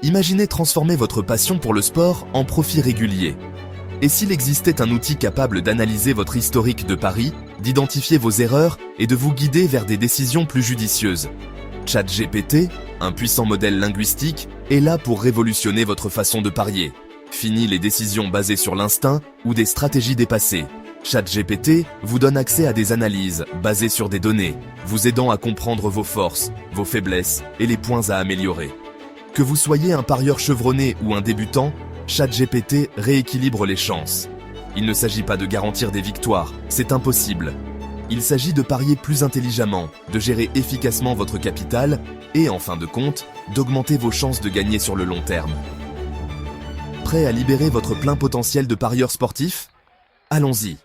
Imaginez transformer votre passion pour le sport en profit régulier. Et s'il existait un outil capable d'analyser votre historique de paris, d'identifier vos erreurs et de vous guider vers des décisions plus judicieuses? ChatGPT, un puissant modèle linguistique, est là pour révolutionner votre façon de parier. Fini les décisions basées sur l'instinct ou des stratégies dépassées. ChatGPT vous donne accès à des analyses basées sur des données, vous aidant à comprendre vos forces, vos faiblesses et les points à améliorer. Que vous soyez un parieur chevronné ou un débutant, ChatGPT rééquilibre les chances. Il ne s'agit pas de garantir des victoires, c'est impossible. Il s'agit de parier plus intelligemment, de gérer efficacement votre capital et, en fin de compte, d'augmenter vos chances de gagner sur le long terme. Prêt à libérer votre plein potentiel de parieur sportif? Allons-y.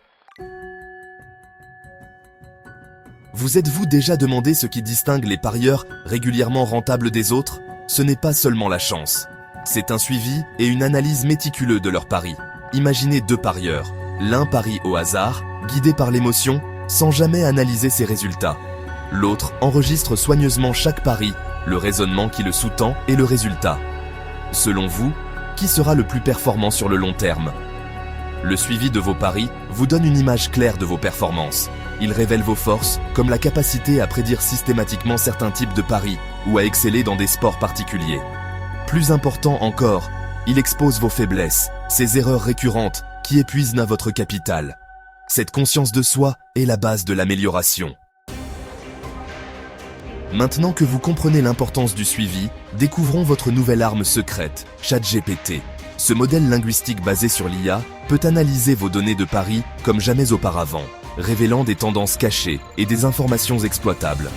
Vous êtes-vous déjà demandé ce qui distingue les parieurs régulièrement rentables des autres? Ce n'est pas seulement la chance. C'est un suivi et une analyse méticuleux de leurs paris. Imaginez deux parieurs. L'un parie au hasard, guidé par l'émotion, sans jamais analyser ses résultats. L'autre enregistre soigneusement chaque pari, le raisonnement qui le sous-tend et le résultat. Selon vous, qui sera le plus performant sur le long terme? Le suivi de vos paris vous donne une image claire de vos performances. Il révèle vos forces, comme la capacité à prédire systématiquement certains types de paris ou à exceller dans des sports particuliers. Plus important encore, il expose vos faiblesses, ces erreurs récurrentes qui épuisent votre capital. Cette conscience de soi est la base de l'amélioration. Maintenant que vous comprenez l'importance du suivi, découvrons votre nouvelle arme secrète, ChatGPT. Ce modèle linguistique basé sur l'IA peut analyser vos données de paris comme jamais auparavant, révélant des tendances cachées et des informations exploitables.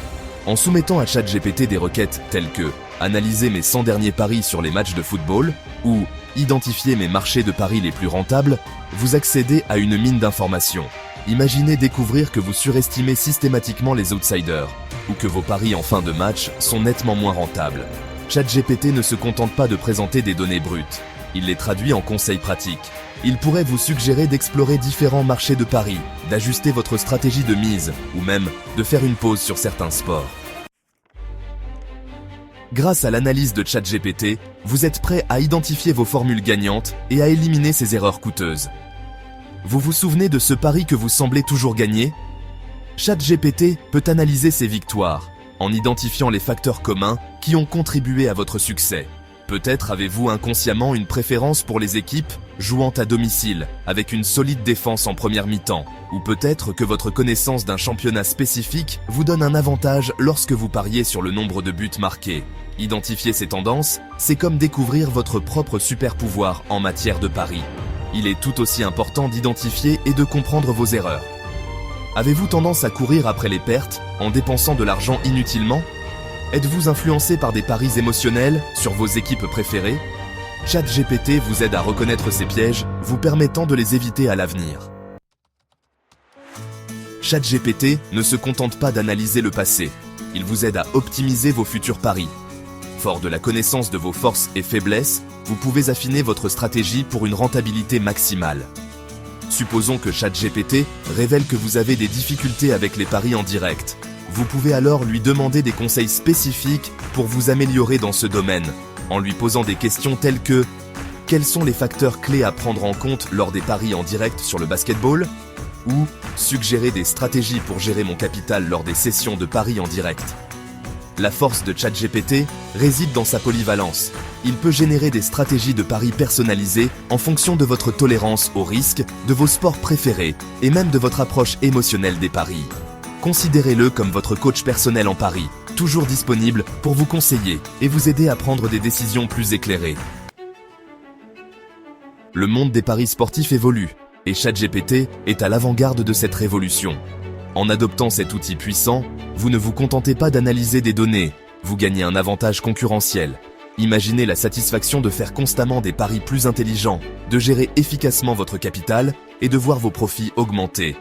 En soumettant à ChatGPT des requêtes telles que « Analyser mes 100 derniers paris sur les matchs de football » ou « Identifier mes marchés de paris les plus rentables », vous accédez à une mine d'informations. Imaginez découvrir que vous surestimez systématiquement les outsiders ou que vos paris en fin de match sont nettement moins rentables. ChatGPT ne se contente pas de présenter des données brutes. Il les traduit en conseils pratiques. Il pourrait vous suggérer d'explorer différents marchés de paris, d'ajuster votre stratégie de mise ou même de faire une pause sur certains sports. Grâce à l'analyse de ChatGPT, vous êtes prêt à identifier vos formules gagnantes et à éliminer ces erreurs coûteuses. Vous vous souvenez de ce pari que vous semblez toujours gagner? ChatGPT peut analyser ces victoires en identifiant les facteurs communs qui ont contribué à votre succès. Peut-être avez-vous inconsciemment une préférence pour les équipes jouant à domicile, avec une solide défense en première mi-temps. Ou peut-être que votre connaissance d'un championnat spécifique vous donne un avantage lorsque vous pariez sur le nombre de buts marqués. Identifier ces tendances, c'est comme découvrir votre propre super-pouvoir en matière de paris. Il est tout aussi important d'identifier et de comprendre vos erreurs. Avez-vous tendance à courir après les pertes en dépensant de l'argent inutilement? Êtes-vous influencé par des paris émotionnels sur vos équipes préférées? ChatGPT vous aide à reconnaître ces pièges, vous permettant de les éviter à l'avenir. ChatGPT ne se contente pas d'analyser le passé, il vous aide à optimiser vos futurs paris. Fort de la connaissance de vos forces et faiblesses, vous pouvez affiner votre stratégie pour une rentabilité maximale. Supposons que ChatGPT révèle que vous avez des difficultés avec les paris en direct. Vous pouvez alors lui demander des conseils spécifiques pour vous améliorer dans ce domaine, en lui posant des questions telles que « Quels sont les facteurs clés à prendre en compte lors des paris en direct sur le basketball ?» ou « Suggérer des stratégies pour gérer mon capital lors des sessions de paris en direct ?» La force de ChatGPT réside dans sa polyvalence. Il peut générer des stratégies de paris personnalisées en fonction de votre tolérance au risque, de vos sports préférés et même de votre approche émotionnelle des paris. Considérez-le comme votre coach personnel en paris, toujours disponible pour vous conseiller et vous aider à prendre des décisions plus éclairées. Le monde des paris sportifs évolue et ChatGPT est à l'avant-garde de cette révolution. En adoptant cet outil puissant, vous ne vous contentez pas d'analyser des données, vous gagnez un avantage concurrentiel. Imaginez la satisfaction de faire constamment des paris plus intelligents, de gérer efficacement votre capital et de voir vos profits augmenter.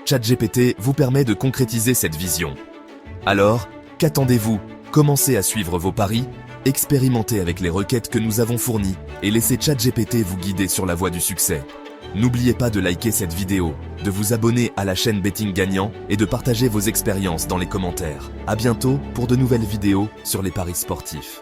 ChatGPT vous permet de concrétiser cette vision. Alors, qu'attendez-vous? Commencez à suivre vos paris, expérimentez avec les requêtes que nous avons fournies et laissez ChatGPT vous guider sur la voie du succès. N'oubliez pas de liker cette vidéo, de vous abonner à la chaîne Betting Gagnant et de partager vos expériences dans les commentaires. À bientôt pour de nouvelles vidéos sur les paris sportifs.